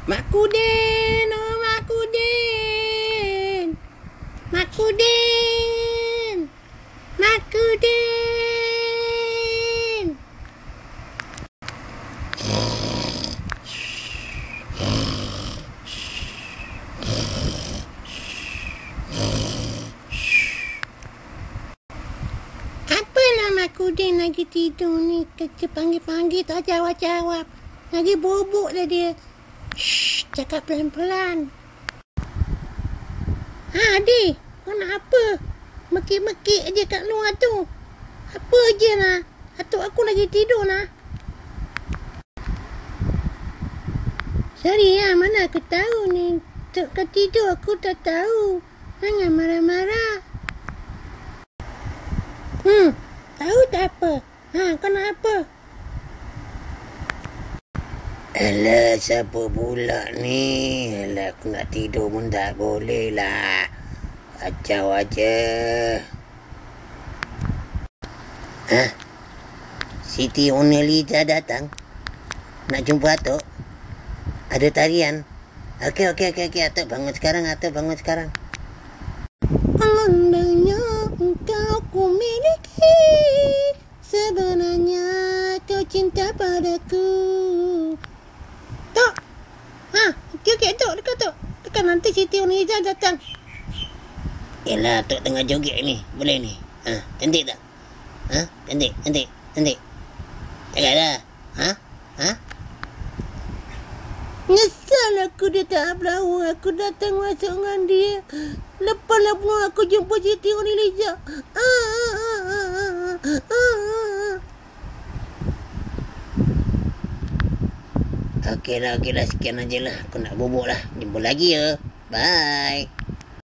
Mak Kudin, oh Mak Kudin. Mak Kudin. Mak Kudin. Apalah Mak Kudin lagi tidur ni? Kita panggil-panggil tak jawab-jawab. Lagi bobok dah dia. Shh, cakap pelan-pelan. Adik, kau nak apa? Mekik-mekik aje kat luar tu. Apa je lah. Atuk aku lagi tidur lah. Sorry lah, mana aku tahu ni. Atuk kau tidur aku tak tahu. Jangan marah-marah. Tahu tak apa? Kau nak apa? Alah, siapa pula ni? Alah, aku nak tidur pun tak boleh lah. Kacau aja. Siti Nurhaliza datang. Nak jumpa Atuk. Ada tarian. Okey. Atuk bangun sekarang. Andainya engkau ku miliki, sebenarnya kau cinta padaku. Tok. Okey, Tok. Dekat Tok. Dekat nanti Siti Nurhaliza datang. Yelah, Atuk tengah joget ni. Boleh ni. Cantik tak? Cantik. Cakap dah. Nyesal aku dia tak berlalu. Aku datang masuk dengan dia. Lepaslah pun aku jumpa Siti Nurhaliza. Okeylah. Sekian aje lah. Aku nak bobok lah. Jumpa lagi ya. Bye.